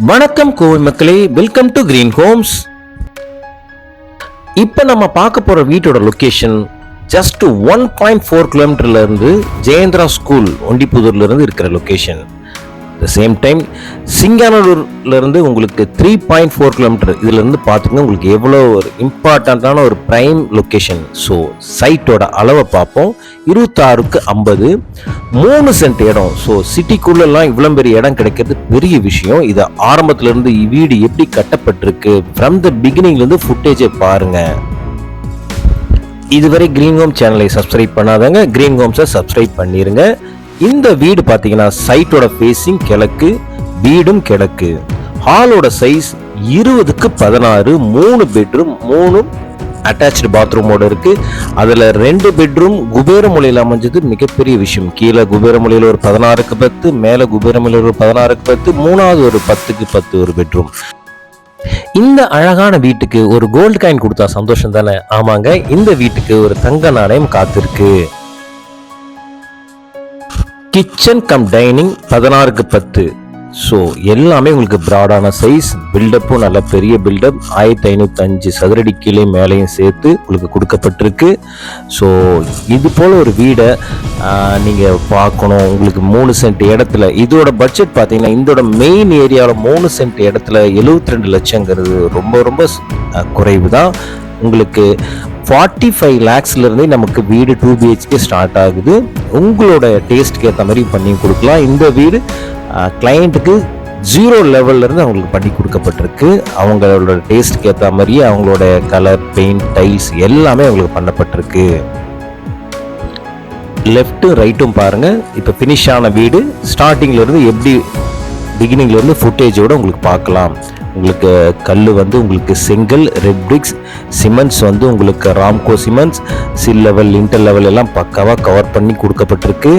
வணக்கம் கோவை மக்களே, welcome to green Holmes. இப்போ நம்ம பார்க்க போற வீட்டோட லொகேஷன் ஜஸ்ட் 1.4 கிலோமீட்டர்ல இருந்து ஜெயேந்திரா ஸ்கூல் ஒண்டிப்புதூர்ல இருந்து இருக்கிற லொகேஷன். த சேம் டைம் சிங்கானூர்ல இருந்து உங்களுக்கு 3.4 கிலோமீட்டர். இதுல இருந்து பார்த்துங்க உங்களுக்கு எவ்வளோ ஒரு இம்பார்ட்டண்ட்டான ஒரு பிரைம் லொகேஷன். ஸோ சைட்டோட அளவை பார்ப்போம். 26க்கு 50, 3 சென்ட் இடம். ஸோ சிட்டிக்குள்ளெல்லாம் இவ்வளோ பெரிய இடம் கிடைக்கிறது பெரிய விஷயம். இது ஆரம்பத்துல இருந்து வீடு எப்படி கட்டப்பட்டிருக்கு ஃப்ரம் த பிகினிங்ல இருந்து ஃபுட்டேஜை பாருங்க. இதுவரை கிரீன் ஹோம் சேனலை சப்ஸ்கிரைப் பண்ணாதவங்க கிரீன் ஹோம்ஸை சப்ஸ்கிரைப் பண்ணிருங்க. இந்த வீடு பார்த்தீங்கன்னா சைட்டோட ஃபேஸிங் கிழக்கு, வீடும் கிழக்கு. ஹாலோட சைஸ் 20க்கு 16, 3 பெட்ரூம், 3 அட்டாச்சு பாத்ரூமோட இருக்கு. அதுல 2 பெட்ரூம் குபேரமூலையில் அமைஞ்சது மிகப்பெரிய விஷயம். கீழே குபேரமூலையில் ஒரு 16க்கு 10, மேல குபேரமூலையில் ஒரு 16க்கு 10, மூணாவது ஒரு 10க்கு 10 ஒரு பெட்ரூம். இந்த அழகான வீட்டுக்கு ஒரு கோல்டு காயின் கொடுத்தா சந்தோஷம் தானே? ஆமாங்க, இந்த வீட்டுக்கு ஒரு தங்க நாணயம் காத்திருக்கு. கிச்சன் கம் டைனிங் 16க்கு 10. ஸோ எல்லாமே உங்களுக்கு ப்ராடான சைஸ், பில்டப்பும் நல்ல பெரிய பில்டப். 1505 சதுரடி கீழே மேலேயும் சேர்த்து உங்களுக்கு கொடுக்கப்பட்டிருக்கு. ஸோ இது போல் ஒரு வீடை நீங்கள் பார்க்கணும். உங்களுக்கு 3 சென்ட் இடத்துல இதோட பட்ஜெட் பார்த்தீங்கன்னா இதோட மெயின் ஏரியாவில் 3 சென்ட் இடத்துல 72 லட்சங்கிறது ரொம்ப ரொம்ப குறைவு தான். உங்களுக்கு 45 லேக்ஸ்லேருந்தே நமக்கு வீடு 2 BHK ஸ்டார்ட் ஆகுது. உங்களோட டேஸ்ட்டுக்கு ஏற்ற மாதிரி பண்ணி கொடுக்கலாம். இந்த வீடு கிளையண்ட்டுக்கு 0 லெவல்லேருந்து அவங்களுக்கு பண்ணி கொடுக்கப்பட்டிருக்கு. அவங்களோட டேஸ்ட்டுக்கு ஏற்ற மாதிரியே அவங்களோட கலர், பெயிண்ட், டைல்ஸ் எல்லாமே அவங்களுக்கு பண்ணப்பட்டிருக்கு. லெஃப்ட்டும் ரைட்டும் பாருங்கள். இப்போ ஃபினிஷ் ஆன வீடு ஸ்டார்டிங்லேருந்து எப்படி பிகினிங்லேருந்து ஃபுட்டேஜோடு உங்களுக்கு பார்க்கலாம். உங்களுக்கு கல் வந்து உங்களுக்கு செங்கல், ரெட் பிரிக்ஸ், சிமெண்ட்ஸ் வந்து உங்களுக்கு ராம்கோ சிமெண்ட்ஸ், சில் லெவல், லிண்டர் லெவல் எல்லாம் பக்காவாக கவர் பண்ணி கொடுக்கப்பட்டிருக்கு.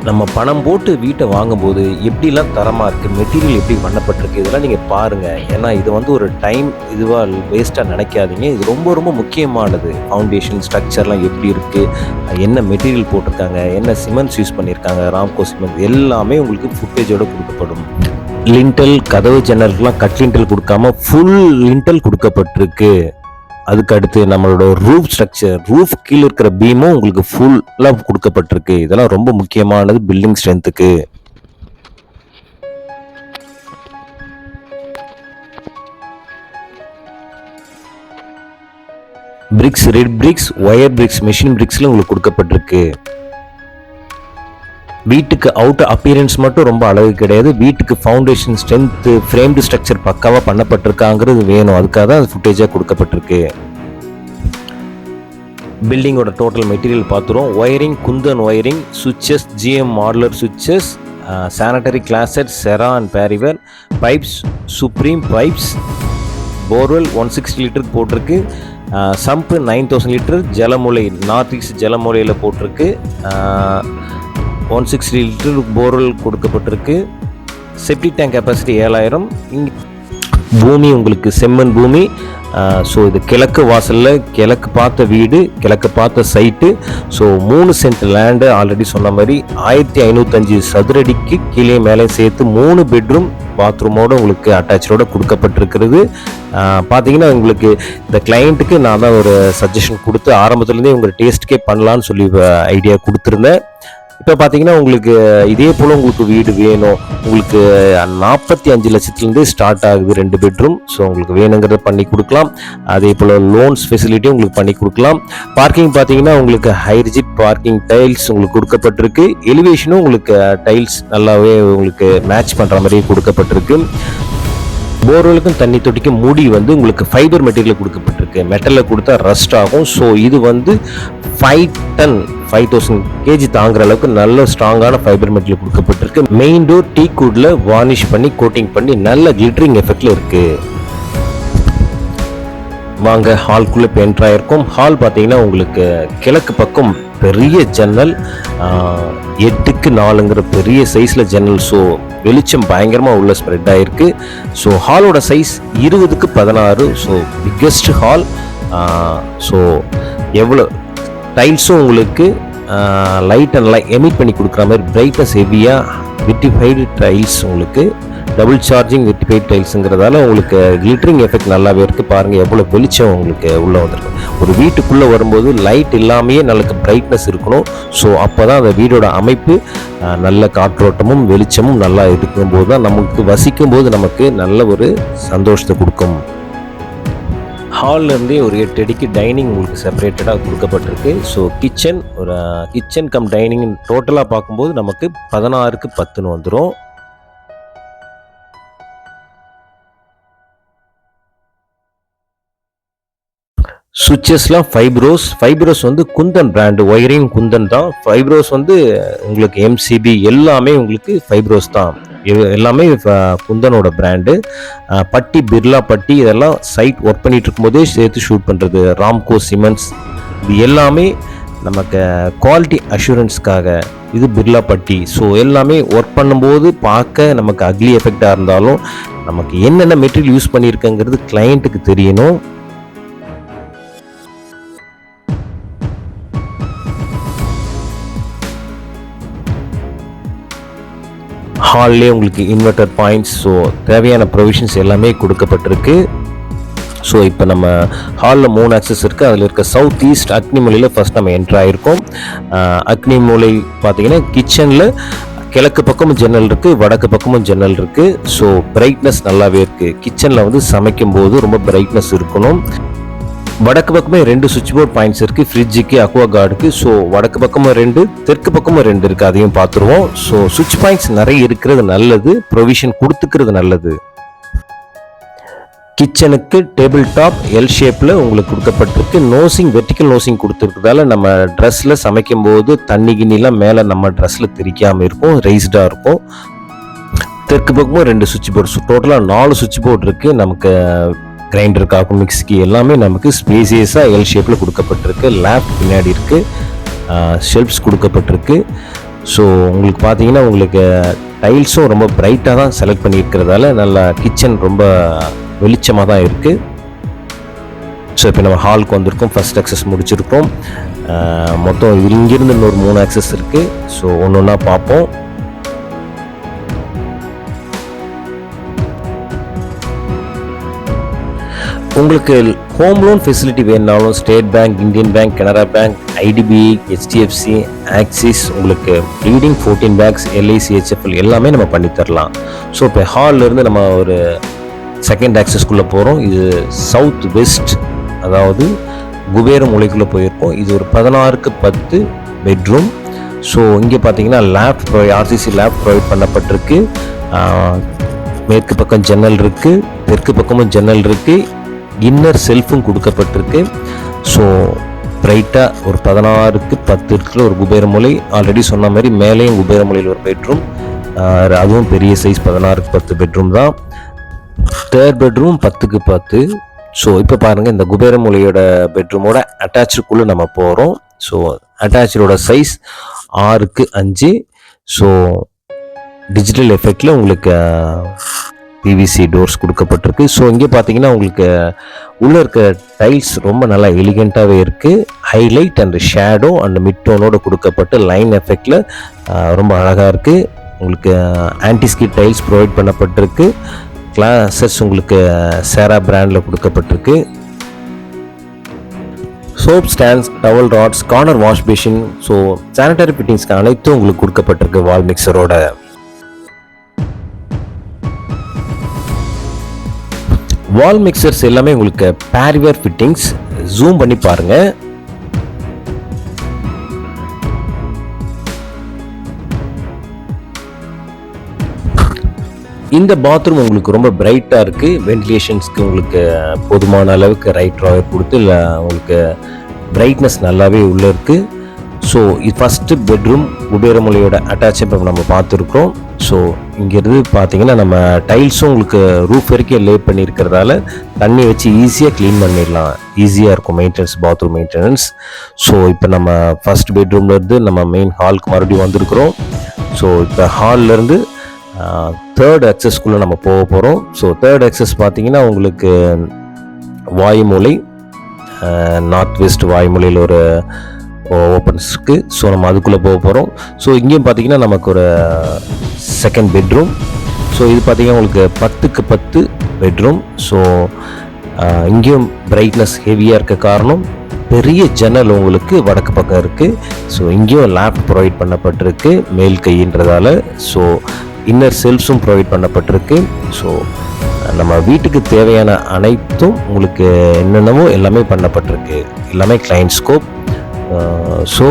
நம்ம பணம் போட்டு வீட்டை வாங்கும்போது எப்படிலாம் தரமாக இருக்குது, மெட்டீரியல் எப்படி பண்ணப்பட்டிருக்கு, இதெல்லாம் நீங்கள் பாருங்கள். ஏன்னா இது வந்து ஒரு டைம் இதுவாக வேஸ்ட்டாக நினைக்காதீங்க. இது ரொம்ப ரொம்ப முக்கியமானது. ஃபவுண்டேஷன் ஸ்ட்ரக்சர்லாம் எப்படி இருக்குது, என்ன மெட்டீரியல் போட்டிருக்காங்க, என்ன சிமெண்ட்ஸ் யூஸ் பண்ணியிருக்காங்க, ராம்கோ சிமெண்ட் எல்லாமே உங்களுக்கு ஃபுட்டேஜோடு கொடுக்கப்படும். லிண்டல், கதவு ஜன்னலுக்குலாம் கட் லிண்டல் கொடுக்காம ஃபுல் லிண்டல் கொடுக்கப்பட்டிருக்கு. அதுக்கு அடுத்து நம்மளோட ரூஃப் ஸ்ட்ரக்சர், ரூஃப் கீழே இருக்கிற பீமும் உங்களுக்கு ஃபுல்லாக கொடுக்கப்பட்டிருக்கு. இதெல்லாம் ரொம்ப முக்கியமானது பில்டிங் ஸ்ட்ரென்த்துக்கு. Bricks, red bricks, wire bricks, machine பிரிக்ஸ்ல உங்களுக்கு கொடுக்கப்பட்டிருக்கு. வீட்டுக்கு அவுட் அப்பியரன்ஸ் மட்டும் ரொம்ப அழகு கிடையாது. வீட்டுக்கு ஃபவுண்டேஷன் ஸ்ட்ரென்த், ஃப்ரேம்டு ஸ்ட்ரக்சர் பக்காவாக பண்ணப்பட்டிருக்காங்கிறது வேணும். அதுக்காக தான் அது ஃபுட்டேஜாக கொடுக்கப்பட்டிருக்கு. பில்டிங்கோட டோட்டல் மெட்டீரியல் பார்த்துரும். ஒயரிங், குந்தன் ஒயரிங், சுவிட்சஸ், GM மாடுலர் சுவிட்சஸ், sanitary closet, Cera and Parryware, pipes, Supreme pipes, borewell 160 லிட்டருக்கு போட்டிருக்கு. சம்பு 9000 லிட்டர், ஜலமூலை நார்த் ஈஸ்ட் ஜலமூலையில் போட்டிருக்கு. 160 லிட்டர் போர்வெல் கொடுக்கப்பட்டிருக்கு. Septic tank capacity 7000. இங்கே பூமி உங்களுக்கு செம்மண் பூமி. ஸோ இது கிழக்கு வாசலில் கிழக்கு பார்த்த வீடு, கிழக்கு பார்த்த site. So 3 cent land already சொன்ன மாதிரி 1505 சதுரடிக்கு கீழே மேலே சேர்த்து 3 பெட்ரூம் பாத்ரூமோடு உங்களுக்கு அட்டாச்சோட கொடுக்கப்பட்டிருக்கிறது. பார்த்தீங்கன்னா உங்களுக்கு இந்த கிளையண்ட்டுக்கு நான் தான் ஒரு சஜஷன் கொடுத்து ஆரம்பத்துலேருந்தே உங்கள் டேஸ்ட்டுக்கே பண்ணலான்னு சொல்லி ஐடியா கொடுத்துருந்தேன். இப்போ பார்த்தீங்கன்னா உங்களுக்கு இதே போல் உங்களுக்கு வீடு வேணும், உங்களுக்கு 45 லட்சத்துலேருந்தே ஸ்டார்ட் ஆகுது 2 பெட்ரூம். ஸோ உங்களுக்கு வேணுங்கிறத பண்ணி கொடுக்கலாம். அதே போல் லோன்ஸ் ஃபெசிலிட்டியும் உங்களுக்கு பண்ணி கொடுக்கலாம். பார்க்கிங் பார்த்தீங்கன்னா உங்களுக்கு ஹைரிஜிட் பார்க்கிங் டைல்ஸ் உங்களுக்கு கொடுக்கப்பட்டிருக்கு. எலிவேஷனும் உங்களுக்கு டைல்ஸ் நல்லாவே உங்களுக்கு மேட்ச் பண்ணுற மாதிரி கொடுக்கப்பட்டிருக்கு. போர்வெலுக்கும் தண்ணி தொட்டிக்கும் மூடி வந்து உங்களுக்கு ஃபைபர் மெட்டீரியல் கொடுக்கப்பட்டிருக்கு. மெட்டலில் கொடுத்தா ரஸ்ட் ஆகும். ஸோ இது வந்து 5 டன் 5000 kg தாங்குற அளவுக்கு நல்ல ஸ்ட்ராங்கான ஃபைபர் மெட்டீரியல் கொடுக்கப்பட்டிருக்கு. மெயின் டோர் டீ குட்ல வார்னிஷ் பண்ணி கோட்டிங் பண்ணி நல்ல கிளிட்டரிங் எஃபெக்ட்ல இருக்கு. வாங்க ஹால்குள்ளே இப்போ என்ட்ரு ஆயிருக்கும். ஹால் பார்த்தீங்கன்னா உங்களுக்கு கிழக்கு பக்கம் பெரிய ஜன்னல், 8க்கு 4ங்கிற பெரிய சைஸில் ஜன்னல். ஸோ வெளிச்சம் பயங்கரமாக உள்ள ஸ்ப்ரெட் ஆகிருக்கு. ஸோ ஹாலோட சைஸ் 20க்கு 16. So biggest hall. ஸோ எவ்வளோ டைல்ஸும் உங்களுக்கு லைட் அண்ட் லைட் எமிட் பண்ணி கொடுக்குற மாதிரி பிரைட்னஸ் ஹெவியாக விட்டிஃபைடு டைல்ஸ் உங்களுக்கு டபுள் சார்ஜிங் வெட்டிஃபைட் டைல்ஸுங்கிறதால உங்களுக்கு கிளிட்டரிங் எஃபெக்ட் நல்லாவே இருக்குது. பாருங்கள் எவ்வளோ வெளிச்சம் உங்களுக்கு உள்ளே வந்திருக்கு. ஒரு வீட்டுக்குள்ளே வரும்போது லைட் இல்லாமையே நல்ல பிரைட்னஸ் இருக்கணும். ஸோ அப்போ தான் அந்த வீடோட அமைப்பு நல்ல காற்றோட்டமும் வெளிச்சமும் நல்லா இருக்கும்போது தான் நமக்கு வசிக்கும் போது நமக்கு நல்ல ஒரு சந்தோஷத்தை கொடுக்கும். ஹால்லேருந்தே ஒரு 8 அடிக்கு டைனிங் உங்களுக்கு செப்பரேட்டடாக கொடுக்கப்பட்டிருக்கு. ஸோ கிச்சன் கம் டைனிங் டோட்டலாக பார்க்கும்போது நமக்கு 16க்கு 10ன்னு வந்துடும். சுவிட்சஸ்லாம் ஃபைப்ரோஸ் வந்து குந்தன் பிராண்டு, ஒயரிங் குந்தன் தான். ஃபைப்ரோஸ் வந்து உங்களுக்கு எம்சிபி எல்லாமே உங்களுக்கு ஃபைப்ரோஸ் தான். எல்லாமே குந்தனோட பிராண்டு. பட்டி பிர்லா பட்டி இதெல்லாம் சைட் ஒர்க் பண்ணிட்டு இருக்கும்போதே சேர்த்து ஷூட் பண்ணுறது. ராம்கோ சிமெண்ட்ஸ் இது எல்லாமே நமக்கு குவாலிட்டி அஷூரன்ஸ்க்காக. இது பிர்லா பட்டி. ஸோ எல்லாமே ஒர்க் பண்ணும்போது பார்க்க நமக்கு அக்லி எஃபெக்டாக இருந்தாலும் நமக்கு என்னென்ன மெட்டீரியல் யூஸ் பண்ணியிருக்கங்கிறது கிளையண்ட்டுக்கு தெரியணும். ஹால்லே உங்களுக்கு இன்வெர்டர் பாயிண்ட்ஸ், ஸோ தேவையான ப்ரொவிஷன்ஸ் எல்லாமே கொடுக்கப்பட்டிருக்கு. ஸோ இப்போ நம்ம ஹாலில் 3 ஆக்சஸ் இருக்குது. அதில் இருக்க சவுத் ஈஸ்ட் அக்னி மூலையில் ஃபஸ்ட் நம்ம என்ட்ரு ஆகிருக்கோம். அக்னி மூலை பார்த்தீங்கன்னா கிச்சனில் கிழக்கு பக்கமும் ஜன்னல் இருக்குது, வடக்கு பக்கமும் ஜன்னல் இருக்குது. ஸோ பிரைட்னஸ் நல்லாவே இருக்குது. கிச்சனில் வந்து சமைக்கும் போது ரொம்ப பிரைட்னஸ் இருக்கணும். வடக்கு பக்கமே 2 சுவிட்ச் போர்ட் பாயிண்ட்ஸ் இருக்குது, ஃப்ரிட்ஜுக்கு அக்வா கார்டுக்கு. ஸோ வடக்கு பக்கமும் 2, தெற்கு பக்கமும் 2 இருக்குது, அதையும் பார்த்துருவோம். ஸோ சுவிட்ச் பாயிண்ட்ஸ் நிறைய இருக்கிறது நல்லது, ப்ரொவிஷன் கொடுத்துக்கிறது நல்லது. கிச்சனுக்கு டேபிள் டாப் எல் ஷேப்பில் உங்களுக்கு கொடுக்கப்பட்டிருக்கு. நோசிங் வெர்டிக்கல் நோசிங் கொடுத்துருக்கிறதால நம்ம ட்ரெஸ்ஸில் சமைக்கும் போது தண்ணி கிண்ணிலாம் மேலே நம்ம ட்ரெஸ்ஸில் தெரிக்காமல் இருக்கும், ரைஸ்டாக இருக்கும். தெற்கு பக்கமும் 2 சுவிட்ச் போர்டு, டோட்டலாக 4 சுவிட்ச் போர்டு இருக்குது. நமக்கு கிரைண்டருக்காகும் மிக்ஸிக்கு எல்லாமே நமக்கு ஸ்பேசியஸாக எல் ஷேப்பில் கொடுக்கப்பட்டிருக்கு. லேப் பின்னாடி இருக்குது, ஷெல்ஃப்ஸ் கொடுக்கப்பட்டிருக்கு. ஸோ உங்களுக்கு பார்த்தீங்கன்னா உங்களுக்கு டைல்ஸும் ரொம்ப பிரைட்டாக தான் செலக்ட் பண்ணியிருக்கிறதால நல்லா கிச்சன் ரொம்ப வெளிச்சமாக தான் இருக்குது. ஸோ இப்போ நம்ம ஹாலுக்கு வந்திருக்கோம். ஃபஸ்ட் ஆக்சஸ் முடிச்சிருக்கோம். மொத்தம் இங்கிருந்து இன்னொரு 3 ஆக்சஸ் இருக்குது. ஸோ ஒன்று ஒன்றா பார்ப்போம். உங்களுக்கு ஹோம் லோன் ஃபெசிலிட்டி வேணுனாலும் state bank, Indian bank, Canara bank, IDBI, HDFC, axis, உங்களுக்கு லீடிங் 14 பேங்க்ஸ், எல்ஐசி, ஹெச்எஃப்எல் எல்லாமே நம்ம பண்ணித்தரலாம். ஸோ இப்போ ஹாலிலேருந்து நம்ம ஒரு செகண்ட் ஆக்சஸ்க்குள்ளே போகிறோம். இது சவுத் வெஸ்ட், அதாவது குபேர மூலைக்குள்ளே போயிருக்கோம். இது ஒரு 16க்கு 10 பெட்ரூம். ஸோ இங்கே பார்த்தீங்கன்னா ஆர்சிசி லேப் ப்ரொவைட் பண்ணப்பட்டிருக்கு. மேற்கு பக்கம் ஜன்னல் இருக்குது, தெற்கு பக்கமும் ஜன்னல் இருக்குது. இன்னர் செல்ஃபும் கொடுக்கப்பட்டிருக்கு. ஸோ பிரைட்டாக ஒரு 16க்கு 10 இருக்கிற ஒரு குபேர மூலை. ஆல்ரெடி சொன்ன மாதிரி மேலேயும் குபேர மூலையில் ஒரு பெட்ரூம், அதுவும் பெரிய சைஸ் 16க்கு 10 பெட்ரூம் தான். தேர்ட் பெட்ரூம் 10க்கு 10. ஸோ இப்போ பாருங்கள், இந்த குபேர மூலையோட பெட்ரூமோட அட்டாச்சுக்குள்ளே நம்ம போகிறோம். ஸோ அட்டாச்சோட சைஸ் 6க்கு 5. ஸோ டிஜிட்டல் எஃபெக்டில் உங்களுக்கு பிவிசி டோர்ஸ் கொடுக்கப்பட்டிருக்கு. ஸோ இங்கே பார்த்தீங்கன்னா உங்களுக்கு உள்ளே இருக்க டைல்ஸ் ரொம்ப நல்லா எலிகெண்ட்டாகவே இருக்குது. Highlight and shadow and mid டோனோடு கொடுக்கப்பட்டு லைன் எஃபெக்டில் ரொம்ப அழகாக இருக்குது. உங்களுக்கு ஆன்டிஸ்கிட் டைல்ஸ் ப்ரொவைட் பண்ணப்பட்டிருக்கு. கிளாஸஸ் உங்களுக்கு சேரா பிராண்டில் கொடுக்கப்பட்டிருக்கு. Soap stands, towel rods, corner wash basin, so sanitary ஃபிட்டிங்ஸ்க்கு அனைத்தும் உங்களுக்கு கொடுக்கப்பட்டிருக்கு வால் மிக்சரோட. வால் மிக்சர்ஸ் எல்லாமே உங்களுக்கு பேரிவேர் ஃபிட்டிங்ஸ். ஜூம் பண்ணி பாருங்க. இந்த பாத்ரூம் உங்களுக்கு ரொம்ப பிரைட்டாக இருக்குது. வென்டிலேஷன்ஸ்க்கு உங்களுக்கு போதுமான அளவுக்கு ரைட் ட்ராயர் கொடுத்து இல்லை உங்களுக்கு பிரைட்னஸ் நல்லாவே உள்ளே இருக்குது. ஸோ இது ஃபஸ்ட்டு பெட்ரூம் குபேரமொழியோட அட்டாச் இப்போ நம்ம பார்த்துருக்கோம். ஸோ இங்கேருந்து பார்த்தீங்கன்னா நம்ம டைல்ஸும் உங்களுக்கு ரூஃப் வரைக்கும் லே பண்ணியிருக்கிறதால தண்ணி வச்சு ஈஸியாக க்ளீன் பண்ணிடலாம், ஈஸியாக இருக்கும் மெயின்டெனன்ஸ், பாத்ரூம் மெயின்டெனன்ஸ். ஸோ இப்போ நம்ம ஃபஸ்ட் பெட்ரூம்லேருந்து நம்ம மெயின் ஹாலுக்கு மறுபடியும் வந்திருக்கிறோம். ஸோ இப்போ ஹால்லேருந்து தேர்ட் ஆக்சஸ்க்குள்ளே நம்ம போக போகிறோம். ஸோ தேர்ட் ஆக்சஸ் பார்த்தீங்கன்னா உங்களுக்கு வாயுமூலை, நார்த் வெஸ்ட் வாயுமூலையில் ஒரு ஓப்பன்ஸ்க்கு. ஸோ நம்ம அதுக்குள்ளே போக போகிறோம். ஸோ இங்கேயும் பார்த்தீங்கன்னா நமக்கு ஒரு செகண்ட் பெட்ரூம். ஸோ இது பார்த்திங்கன்னா உங்களுக்கு 10க்கு 10 பெட்ரூம். ஸோ இங்கேயும் பிரைட்னஸ் ஹெவியாக இருக்க காரணம் பெரிய ஜன்னல் உங்களுக்கு வடக்கு பக்கம் இருக்குது. ஸோ இங்கேயும் லேம்ப் ப்ரொவைட் பண்ணப்பட்டிருக்கு மேல் கைன்றதால. ஸோ இன்னர் செல்ஃப்ஸும் ப்ரொவைட் பண்ணப்பட்டிருக்கு. ஸோ நம்ம வீட்டுக்கு தேவையான அனைத்தும் உங்களுக்கு என்னென்னமோ எல்லாமே பண்ணப்பட்டிருக்கு. எல்லாமே கிளைண்ட் ஸ்கோப். ஸோ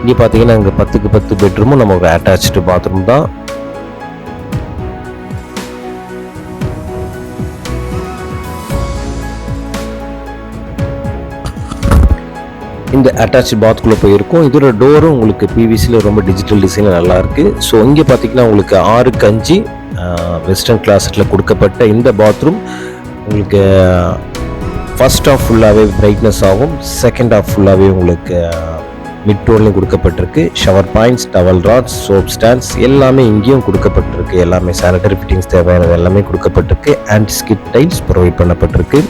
இங்கே பார்த்தீங்கன்னா இங்கே 10க்கு 10 பெட்ரூமும் நம்ம ஒரு அட்டாச்சு பாத்ரூம் தான். இந்த அட்டாச் பாத்குள்ளே போயிருக்கும். இதோட டோரும் உங்களுக்கு பிவிசியில் ரொம்ப டிஜிட்டல் டிசைனில் நல்லாயிருக்கு. ஸோ இங்கே பார்த்தீங்கன்னா உங்களுக்கு 6க்கு 5 வெஸ்டர்ன் கிளாஸில் கொடுக்கப்பட்ட இந்த பாத்ரூம் உங்களுக்கு ஃபர்ஸ்ட் ஆஃப் ஃபுல்லாகவே பிரைட்னஸ் ஆகும், செகண்ட் ஆஃப் ஃபுல்லாகவே உங்களுக்கு மிட் டோன்லையும் கொடுக்கப்பட்டிருக்கு. Shower points, towel rods, soap stands எல்லாமே இங்கேயும் கொடுக்கப்பட்டிருக்கு. எல்லாமே சானிட்டரி ஃபிட்டிங்ஸ் தேவையானது எல்லாமே கொடுக்கப்பட்டிருக்கு. ஆன்டி ஸ்கிட் டைல்ஸ் ப்ரொவைட் பண்ணப்பட்டிருக்கு.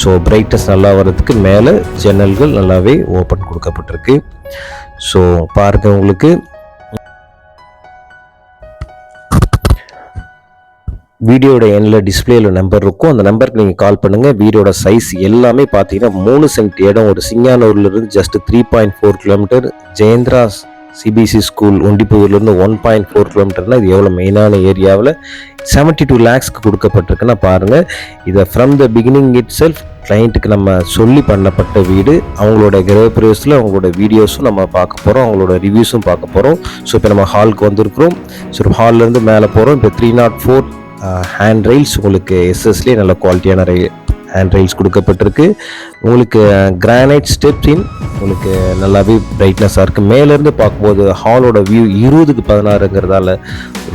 ஸோ பிரைட்னஸ் நல்லா வர்றதுக்கு மேலே ஜன்னல்கள் நல்லாவே ஓப்பன் கொடுக்கப்பட்டிருக்கு. ஸோ பாருங்க, உங்களுக்கு வீடியோட எண்ணில் டிஸ்பிளேயில் நம்பர் இருக்கும். அந்த நம்பருக்கு நீங்கள் கால் பண்ணுங்கள். வீடியோட சைஸ் எல்லாமே பார்த்தீங்கன்னா 3 சென்ட் இடம். ஒரு சிங்கானூர்லேருந்து just 3.4 kilometre. Jayendra CBSE school ஒண்டிப்பூர்லேருந்து 1.4 கிலோமீட்டர்னால் இது எவ்வளோ மெயினான ஏரியாவில் 72 lakhsக்கு கொடுக்கப்பட்டிருக்குன்னா பாருங்கள். இதை from the beginning itself கிளைண்ட்டுக்கு நம்ம சொல்லி பண்ணப்பட்ட வீடு. அவங்களோட கிரகப்பிரவேசத்தில் அவங்களோட வீடியோஸும் நம்ம பார்க்க போகிறோம், அவங்களோட ரிவ்யூஸும் பார்க்க போகிறோம். ஸோ இப்போ நம்ம ஹாலுக்கு வந்திருக்கிறோம். ஸோ ஹால்லேருந்து மேலே போகிறோம். இப்போ 304 ஹேண்ட் ரெயில்ஸ் உங்களுக்கு எஸ்எஸ்லேயே நல்ல குவாலிட்டியான ஹேண்ட் ரெயில்ஸ் கொடுக்கப்பட்டிருக்கு. உங்களுக்கு கிரானைட் ஸ்டெப்ஸ் இன் உங்களுக்கு நல்லாவே பிரைட்னஸாக இருக்குது. மேலேருந்து பார்க்கும்போது ஹாலோட வியூ 20க்கு 16ங்கிறதால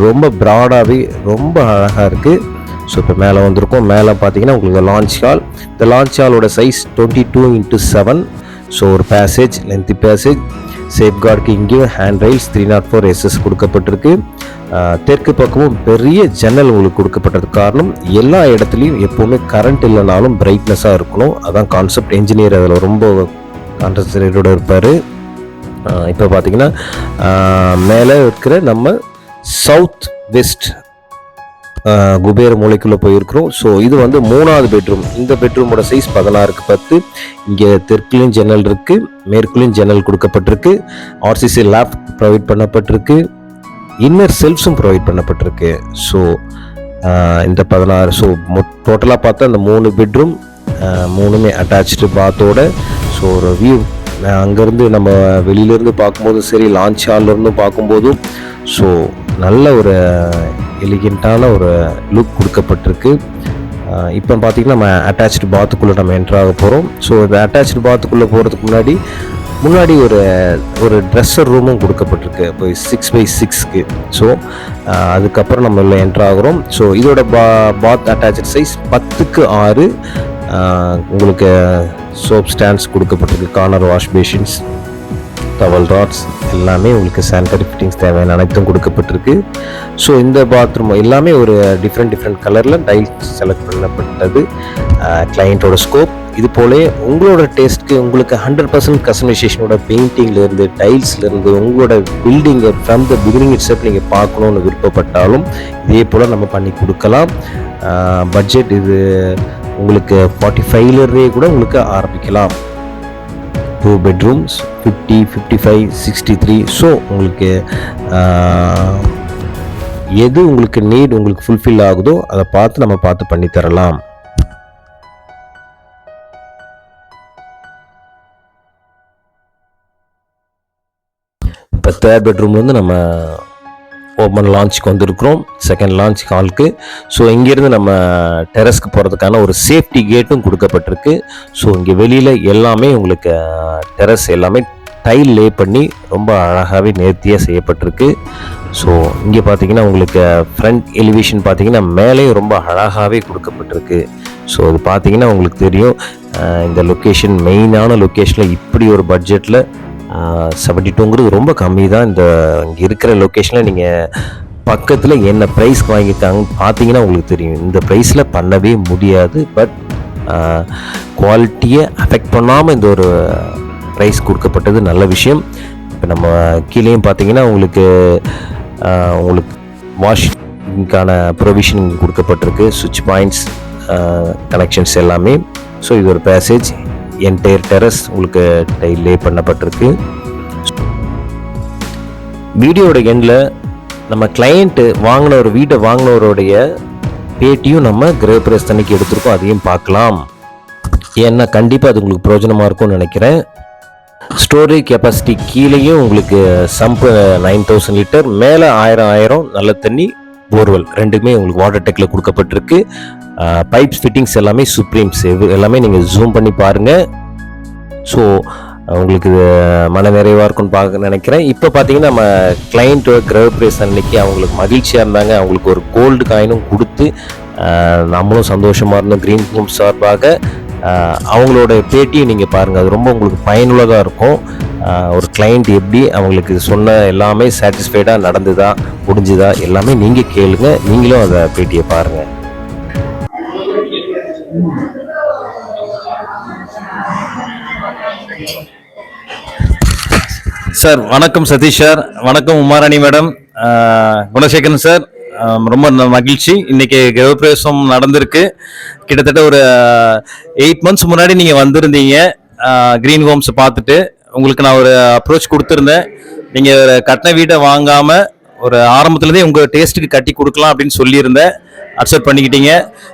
ரொம்ப ப்ராடாகவே ரொம்ப அழகாக இருக்குது. ஸோ இப்போ மேலே வந்திருக்கோம். மேலே பார்த்தீங்கன்னா உங்களுக்கு லான்ச் ஹால். இந்த லான்ச் ஹாலோட சைஸ் 22x7. ஸோ ஒரு பேசேஜ், லென்த்தி பேசேஜ், சேஃப்கார்டுக்கு இங்கேயும் ஹேண்ட் ரெயில்ஸ் 304 எஸ்எஸ் கொடுக்கப்பட்டிருக்கு. தெற்கு பக்கமும் பெரிய ஜன்னல் உங்களுக்கு கொடுக்கப்பட்டது. காரணம் எல்லா இடத்துலையும் எப்போவுமே கரண்ட் இல்லைனாலும் பிரைட்னஸாக இருக்கணும். அதான் கான்செப்ட். என்ஜினியர் அதில் ரொம்ப கான்சன்ட்ரேட்டோடு இருப்பார். இப்போ பார்த்தீங்கன்னா மேலே இருக்கிற நம்ம சவுத் வெஸ்ட் குபேர மூலைக்குள்ளே போயிருக்கிறோம். ஸோ இது வந்து 3வது பெட்ரூம். இந்த பெட்ரூமோட சைஸ் 16க்கு 10. இங்கே தெற்குலையும் ஜன்னல் இருக்குது, மேற்குலையும் ஜன்னல் கொடுக்கப்பட்டிருக்கு. ஆர்சிசி லேப் ப்ரொவைட் பண்ணப்பட்டிருக்கு. இன்னர் செல்ஃப்ஸும் ப்ரொவைட் பண்ணப்பட்டிருக்கு. ஸோ இந்த 16. ஸோ டோட்டலாக பார்த்தா அந்த 3 பெட்ரூம் 3மே அட்டாச்சு பாத்தோட. ஸோ ஒரு வியூ அங்கேருந்து நம்ம வெளியிலேருந்து பார்க்கும்போதும் சரி, லான்ச் ஹால்லேருந்தும் பார்க்கும்போதும் ஸோ நல்ல ஒரு எலிகெண்ட்டான ஒரு லுக் கொடுக்கப்பட்டிருக்கு. இப்போ பார்த்திங்கன்னா நம்ம அட்டாச்சு பாத்துக்குள்ளே நம்ம என்ட்ராக போகிறோம். ஸோ இந்த அட்டாச்சு பாத்துக்குள்ளே போகிறதுக்கு முன்னாடி ஒரு ட்ரெஸ்ஸர் ரூமும் கொடுக்கப்பட்டிருக்கு. இப்போ 6x6க்கு. ஸோ அதுக்கப்புறம் நம்ம இல்லை என்ட்ராகிறோம். ஸோ இதோட பாத் அட்டாச்சு சைஸ் 10க்கு 6. உங்களுக்கு சோப் ஸ்டாண்ட்ஸ் கொடுக்கப்பட்டிருக்கு, corner wash basins, towel rods எல்லாமே உங்களுக்கு சானிட்டரி ஃபிட்டிங்ஸ் தேவையான அனைத்தும் கொடுக்கப்பட்டிருக்கு. ஸோ இந்த பாத்ரூம் எல்லாமே ஒரு டிஃப்ரெண்ட் கலரில் டைல்ஸ் செலக்ட் பண்ணப்பட்டது. கிளைண்ட்டோட ஸ்கோப் இது போலே உங்களோட டேஸ்ட்க்கு உங்களுக்கு 100% கஸ்டமைசேஷனோட பெயிண்டிங்லேருந்து டைல்ஸ்லேருந்து உங்களோட பில்டிங்கை ஃப்ரம் த பிகினிங் இட்செல்ஃப் நீங்கள் பார்க்கணுன்னு விருப்பப்பட்டாலும் இதே போல் நம்ம பண்ணி கொடுக்கலாம். பட்ஜெட் இது உங்களுக்கு 45லேருந்தே கூட உங்களுக்கு ஆரம்பிக்கலாம். 2 bedrooms 50, 55, 63. ஸோ உங்களுக்கு எது உங்களுக்கு நீட் உங்களுக்கு ஃபுல்ஃபில் ஆகுதோ அதை பார்த்து பண்ணி தரலாம். இப்போ 3rd பெட்ரூம்லேருந்து நம்ம ஓப்பன் லான்ச்சுக்கு வந்திருக்கிறோம், செகண்ட் லான்ச் ஹாலுக்கு. ஸோ இங்கேருந்து நம்ம டெரஸ்க்கு போகிறதுக்கான ஒரு சேஃப்டி கேட்டும் கொடுக்கப்பட்டிருக்கு. ஸோ இங்கே வெளியில் எல்லாமே உங்களுக்கு டெரஸ் எல்லாமே டைல் லே பண்ணி ரொம்ப அழகாகவே நேர்த்தியாக செய்யப்பட்டிருக்கு. ஸோ இங்கே பார்த்தீங்கன்னா உங்களுக்கு ஃப்ரண்ட் எலிவேஷன் பார்த்தீங்கன்னா மேலேயும் ரொம்ப அழகாகவே கொடுக்கப்பட்டிருக்கு. ஸோ இது பார்த்தீங்கன்னா உங்களுக்கு தெரியும், இந்த லொக்கேஷன் மெயினான லொக்கேஷனில் இப்படி ஒரு பட்ஜெட்டில் 72ங்கிறது ரொம்ப கம்மி தான். இங்கே இருக்கிற லொக்கேஷனில் நீங்கள் பக்கத்தில் என்ன ப்ரைஸ்க்கு வாங்கியிருக்காங்கன்னு பார்த்தீங்கன்னா உங்களுக்கு தெரியும். இந்த ப்ரைஸில் பண்ணவே முடியாது. பட் குவாலிட்டியை அஃபெக்ட் பண்ணாமல் இந்த ஒரு ப்ரைஸ் கொடுக்கப்பட்டது நல்ல விஷயம். இப்போ நம்ம கீழேயும் பார்த்தீங்கன்னா உங்களுக்கு இதுக்கான ப்ரொவிஷன் கொடுக்கப்பட்டிருக்கு, சுவிட்ச் பாயிண்ட்ஸ், கனெக்ஷன்ஸ் எல்லாமே. ஸோ இது ஒரு பேசேஜ், என்டையர் டெரஸ் உங்களுக்கு டைல் லே பண்ணப்பட்டிருக்கு. வீடியோட எண்டில் நம்ம கிளையண்ட்டு வாங்கின ஒரு வீட்டை வாங்கினவருடைய பேட்டியும் நம்ம கிரகப்பிரவேச அன்னைக்கு எடுத்திருக்கோம், அதையும் பார்க்கலாம். ஏன்னா கண்டிப்பாக அது உங்களுக்கு பிரயோஜனமாக இருக்கும்னு நினைக்கிறேன். ஸ்டோரேஜ் கெப்பாசிட்டி கீழேயும் உங்களுக்கு சம்பு 9000 லிட்டர், மேலே 1000 நல்ல தண்ணி, போர்வெல் ரெண்டுமே உங்களுக்கு வாட்டர் டெக்கில் கொடுக்கப்பட்டிருக்கு. பைப்ஸ் ஃபிட்டிங்ஸ் எல்லாமே சுப்ரீம்ஸ், எல்லாமே நீங்கள் ஜூம் பண்ணி பாருங்கள். ஸோ உங்களுக்கு மன நிறைவாக இருக்கும்னு பார்க்க நினைக்கிறேன். இப்போ பார்த்தீங்கன்னா நம்ம கிளைண்ட்டோட கிரகப்பிரவேசம் அன்னைக்கு அவங்களுக்கு மகிழ்ச்சியாக இருந்தாங்க. அவங்களுக்கு ஒரு கோல்டு காயினும் கொடுத்து நம்மளும் சந்தோஷமாக இருந்தோம். கிரீன் ஹோம் சார்பாக அவங்களோட பேட்டியும் நீங்கள் பாருங்கள், அது ரொம்ப உங்களுக்கு பயனுள்ளதாக இருக்கும். ஒரு கிளைண்ட் எப்படி அவங்களுக்கு சொன்ன எல்லாமே சாட்டிஸ்ஃபைடாக நடந்துதா முடிஞ்சுதா எல்லாமே நீங்கள் கேளுங்க, நீங்களும் அதை பேட்டியை பாருங்கள். சார் வணக்கம். சதீஷ் சார் வணக்கம். உமாராணி மேடம், குணசேகரன் சார், ரொம்ப மகிழ்ச்சி. இன்னைக்கு கிரகப்பிரவேசம் நடந்திருக்கு. கிட்டத்தட்ட ஒரு 8 months முன்னாடி நீங்கள் வந்திருந்தீங்க கிரீன் ஹோம்ஸ் பார்த்துட்டு. உங்களுக்கு நான் ஒரு அப்ரோச் கொடுத்துருந்தேன், நீங்கள் கட்டின வீட்டை வாங்காமல் ஒரு ஆரம்பத்துலேருந்தே உங்கள் டேஸ்ட்டுக்கு கட்டி கொடுக்கலாம் அப்படின்னு சொல்லியிருந்தேன். அக்செப்ட் பண்ணிக்கிட்டீங்க.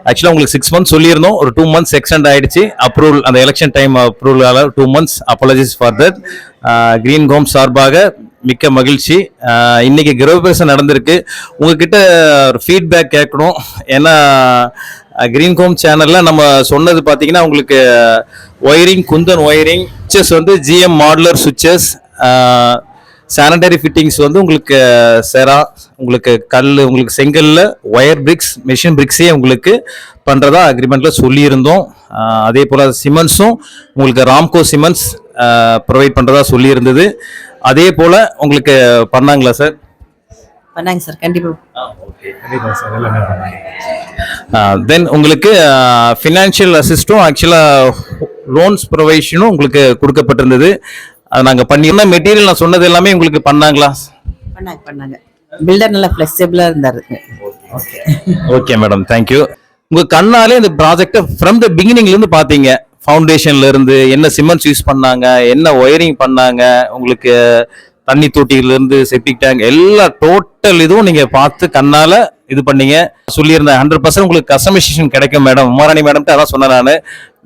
ஆக்சுவலாக உங்களுக்கு 6 months சொல்லியிருந்தோம், ஒரு 2 months எக்ஸ்டெண்ட் ஆகிடுச்சு. அப்ரூவல் அந்த எலெக்ஷன் டைம் அப்ரூவலால் 2 months. Apologies for that. Green Home சார்பாக மிக்க மகிழ்ச்சி. இன்னைக்கு கிரகப்பிரவேசம் நடந்திருக்கு. உங்ககிட்ட ஒரு ஃபீட்பேக் கேட்கணும். ஏன்னா கிரீன் ஹோம் சேனலில் நம்ம சொன்னது பார்த்தீங்கன்னா உங்களுக்கு ஒயரிங், குந்தன் ஒயரிங், சுவிச்சஸ் வந்து GM modular switches, sanitary fittings வந்து உங்களுக்கு செரா, உங்களுக்கு கல், உங்களுக்கு செங்கல்ல ஒயர் பிரிக்ஸ், மெஷின் பிரிக்ஸே உங்களுக்கு பண்ணுறதா அக்ரிமெண்ட்டில் சொல்லியிருந்தோம். அதே போல் சிமெண்ட்ஸும் உங்களுக்கு ராம்கோ சிமெண்ட்ஸ் ப்ரொவைட் பண்ணுறதா சொல்லியிருந்தது. அதே போல் உங்களுக்கு பண்ணாங்களா சார்? பண்ணாங்க சார், கண்டிப்பாக. ஓகே, கண்டிப்பாக சார், எல்லாமே பண்ணாங்க. தென் உங்களுக்கு ஃபினான்ஷியல் அசிஸ்டும் ஆக்சுவலாக லோன்ஸ் ப்ரொவைஷனும் உங்களுக்கு கொடுக்கப்பட்டிருந்தது. அது நாங்கள் பண்ணியிருந்த மெட்டீரியல் நான் சொன்னது எல்லாமே உங்களுக்கு பண்ணாங்களா? பண்ணாங்க. பில்டர் நல்லா ஃப்ளெக்சிபிளாக இருந்தார். Okay madam, thank you. உங்கள் கண்ணாலே இந்த ப்ராஜெக்டை ஃப்ரம் த பிகினிங்லேருந்து பார்த்தீங்க. ஃபவுண்டேஷன்ல இருந்து என்ன சிமெண்ட்ஸ் யூஸ் பண்ணாங்க, என்ன ஒயரிங் பண்ணாங்க, உங்களுக்கு தண்ணி தொட்டியிலிருந்து செப்டிக் டேங்க் எல்லா டோட்டல் இதுவும் நீங்க பார்த்து கண்ணால இது பண்ணீங்க. சொல்லியிருந்தேன் 100% உங்களுக்கு கஸ்டமைசேஷன் கிடைக்கும் மேடம். உமாராணி மேடம் அதான் சொன்னேன் நான்.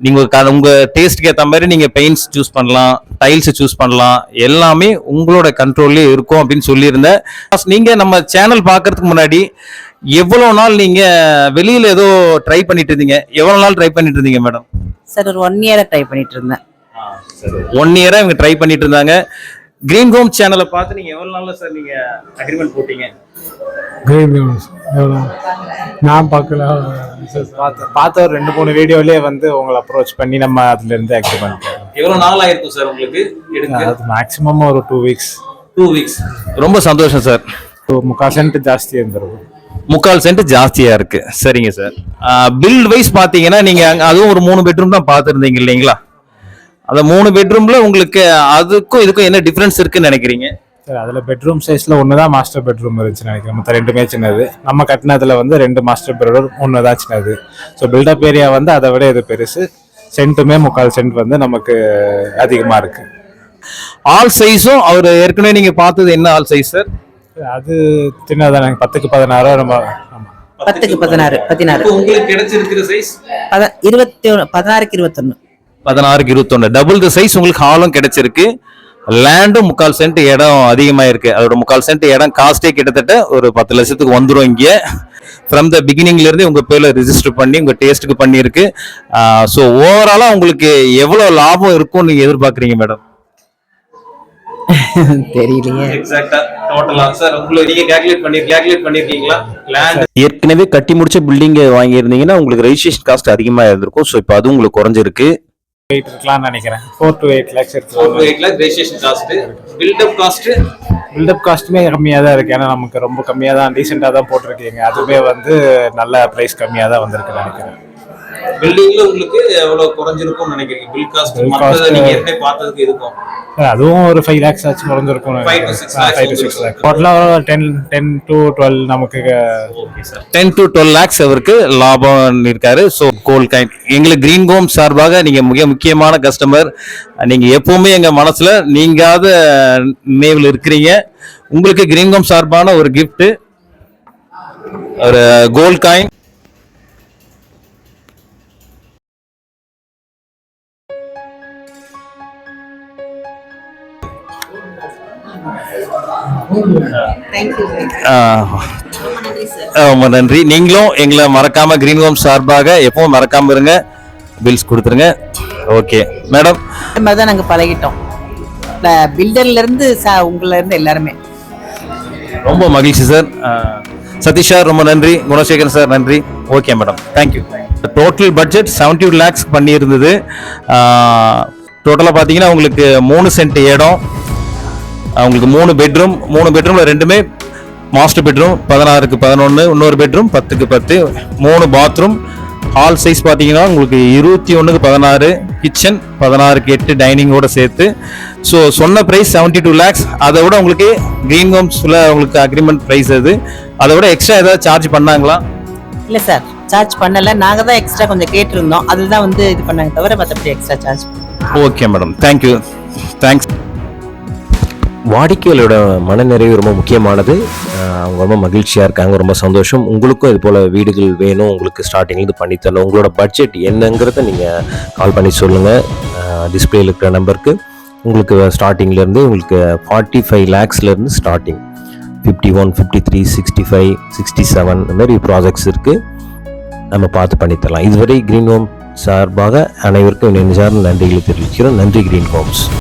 நீங்க உங்க டேஸ்ட்க்கு ஏற்ற மாதிரி நீங்க பெயிண்ட்ஸ் சூஸ் பண்ணலாம், டைல்ஸ் சூஸ் பண்ணலாம், எல்லாமே உங்களோட கண்ட்ரோல்லே இருக்கும் அப்படின்னு சொல்லியிருந்தேன். நீங்க நம்ம சேனல் பார்க்கறதுக்கு முன்னாடி எவ்வளவு நாள் நீங்க வெளியில ஏதோ ட்ரை பண்ணிட்டு இருந்தீங்க? எவ்வளவு நாள் ட்ரை பண்ணிட்டு இருந்தீங்க மேடம்? சார் ஒரு 1 year ட்ரை பண்ணிட்டு இருந்தேன். 1 year இவங்க ட்ரை பண்ணிட்டு இருந்தாங்க. கிரீன் ஹோம் சேனலை பார்த்து நீங்க எவ்வளவு நாள்ல சார் நீங்க அக்ரிமெண்ட் போட்டீங்க? கிரீன் ஹோம்ஸ் நான் பார்க்கல, பார்த்த ஒரு 2-3 வீடியோலயே வந்து உங்களை அப்ரோச் பண்ணி நம்ம அதுல இருந்து அக்ரிமெண்ட். எவ்வளவு நாள் ஆயிருக்கும் சார் உங்களுக்கு எடுக்க? அது மேக்ஸிமம் ஒரு 2 weeks. 2 weeks. ரொம்ப சந்தோஷம் சார். 3/4 cent ஜாஸ்தியா இருந்திருக்கும். 3/4 cent ஜாஸ்தியா இருக்கு. சரிங்க சார். பில்ட் வைஸ் பாத்தீங்கன்னா நீங்க அதுவும் ஒரு 3 bedroom தான் பார்த்துருந்தீங்க இல்லைங்களா? அந்த 3 bedroomல உங்களுக்கு அதுக்கும் இதுக்கும் என்ன டிஃபரன்ஸ் இருக்குன்னு நினைக்கிறீங்க? சார் அதுல பெட்ரூம் சைஸ்ல ஒண்ணுதான் மாஸ்டர் பெட்ரூம் இருந்துச்சுன்னு நினைக்கிறேன். மற்ற 2மே சின்னது. நம்ம கட்டினதுல வந்து 2 மாஸ்டர் பெட்ரூம், ஒண்ணுதான் சின்னது. ஸோ பில்டப் ஏரியா வந்து அதை விட இது பெருசு. சென்ட்டுமே 3/4 cent வந்து நமக்கு அதிகமா இருக்கு. ஆல் சைஸும் அவர் ஏற்கனவே நீங்க பார்த்தது என்ன ஆல் சைஸ் சார்? அது சின்னதான். 10க்கு 16. நம்ம 10க்கு 16. உங்களுக்கு கிடைச்சிருக்கிற சைஸ் 16க்கு 21. 16க்கு 21. டபுள் தி சைஸ் உங்களுக்கு ஹாலும் கிடைச்சிருக்கு. லேண்டும் 3/4 cent இடம் அதிகமா இருக்கு. அதோட 3/4 cent இடம் காஸ்டே கிட்டத்தட்ட ஒரு 10 லட்சத்துக்கு வந்துடும். இங்க ஃப்ரம் த பிகினிங்ல இருந்து உங்க பேர்ல ரெஜிஸ்டர் பண்ணி உங்க டேஸ்ட்டுக்கு பண்ணியிருக்கு. ஸோ ஓவராலா உங்களுக்கு எவ்வளவு லாபம் இருக்கும் நீங்க எதிர்பார்க்குறீங்க மேடம்? தெரியலையே எக்ஸாக்ட்டா டோட்டலா சார் உங்களுக்கு நீங்க கால்குலேட் பண்ணிருக்கீங்களா? லேண்ட் ஏற்கனவே கட்டி முடிச்ச பில்டிங் வாங்கி இருந்தீங்கன்னா உங்களுக்கு ரெஜிஸ்ட்ரேஷன் காஸ்ட் அதிகமா இருந்திருக்கும். ஸோ இப்போ அது உங்களுக்கு குறைஞ்சிருக்கு. இருக்கலாம்னு நினைக்கிறேன். 4 to 8 lakhs இருக்கலாம். 4 to 8 lakh registration cost. Built up காஸ்ட்டுமே கம்மியாக தான் இருக்கு. ஏன்னா நமக்கு ரொம்ப கம்மியாக தான், டீசெண்டாக தான் போட்டிருக்கீங்க. அதுவே வந்து நல்ல ப்ரைஸ் கம்மியாக தான் வந்திருக்குன்னு நினைக்கிறேன். பில்டிங்ல உங்களுக்கு எவ்வளவு குறைஞ்சிருக்கும்னு நினைக்கிறீங்க? பில் காஸ்ட் Bill மத்தத cost, நீங்க ஏற்கனவே பார்த்ததுக்கு இருக்கும். அதுவும் ஒரு 5 lakhs ஆச்சு குறைஞ்சிருக்கும். 5 to 6 lakhs 5 to 6 lakhs. டோட்டலா 10 to 12 நமக்கு ஓகே சார். 10 to 12 lakhs அவருக்கு லாபம் இருக்காரு. ஸோ கோல்ட் காயின் எங்களுக்கு கிரீன் ஹோம் சார்பாக நீங்க மிக முக்கியமான கஸ்டமர். நீங்க எப்பவுமே எங்க மனசுல நீங்காத நினைவில் இருக்கிறீங்க. உங்களுக்கு கிரீன் ஹோம் சார்பான ஒரு gift, ஒரு கோல்ட் காயின். தேங்க்யூ ரொம்ப நன்றி. நீங்களும் எங்களை மறக்காம கிரீன் ஹோம் சார்பாக எப்பவும் மறக்காம இருங்க, பில்ஸ் கொடுத்துருங்க. Okay madam. இந்த மாதிரி தான் நாங்கள் பழகிட்டோம், பில்டர்ல இருந்து உங்கள இருந்து எல்லாருமே. ரொம்ப மகிழ்ச்சி சார். சதீஷ் சார் ரொம்ப நன்றி. குணசேகரன் சார் நன்றி. Okay madam, thank you. Total budget 72 lakhs பண்ணியிருந்தது. டோட்டலாக பார்த்தீங்கன்னா உங்களுக்கு 3 சென்ட் இடம், உங்களுக்கு 3 பெட்ரூம், 3 பெட்ரூம்ல 2மே மாஸ்டர் பெட்ரூம், 16க்கு 11, இன்னொரு பெட்ரூம் 10க்கு 10, 3 பாத்ரூம். ஹால் சைஸ் பார்த்தீங்கன்னா உங்களுக்கு 21க்கு 16, கிச்சன் 16க்கு 8 டைனிங்கோட சேர்த்து. ஸோ சொன்ன ப்ரைஸ் 72 lakhs. அதை விட உங்களுக்கு கிரீன் ஹோம்ஸில் உங்களுக்கு அக்ரிமெண்ட் ப்ரைஸ் அது. அதை விட எக்ஸ்ட்ரா ஏதாவது சார்ஜ் பண்ணாங்களா? இல்லை சார், சார்ஜ் பண்ணலை. நாங்கள் தான் எக்ஸ்ட்ரா கொஞ்சம் கேட்டிருந்தோம், அதில் தான் வந்து இது பண்ணாங்க தவிர மற்றபடி extra charge. Okay madam, thank you. Thanks. வாடிக்கையாளரோட மனநிறைவு ரொம்ப முக்கியமானது. அவங்க ரொம்ப மகிழ்ச்சியாக இருக்காங்க, ரொம்ப சந்தோஷம். உங்களுக்கும் இது போல் வீடுகள் வேணும், உங்களுக்கு ஸ்டார்டிங்லேருந்து பண்ணித்தரணும், உங்களோட பட்ஜெட் என்னங்கிறத நீங்கள் கால் பண்ணி சொல்லுங்கள். டிஸ்பிளேல இருக்கிற நம்பருக்கு உங்களுக்கு ஸ்டார்டிங்லேருந்து உங்களுக்கு 45 lakhsலேருந்து ஸ்டார்டிங், 51, 53, 65, 67 இந்த மாதிரி ப்ராஜெக்ட்ஸ் இருக்குது. நம்ம பார்த்து பண்ணித்தரலாம். இதுவரை கிரீன் ஹோம் சார்பாக அனைவருக்கும் நெஞ்சார்ந்த நன்றிகளை தெரிவிக்கிறோம். நன்றி கிரீன் ஹோம்ஸ்.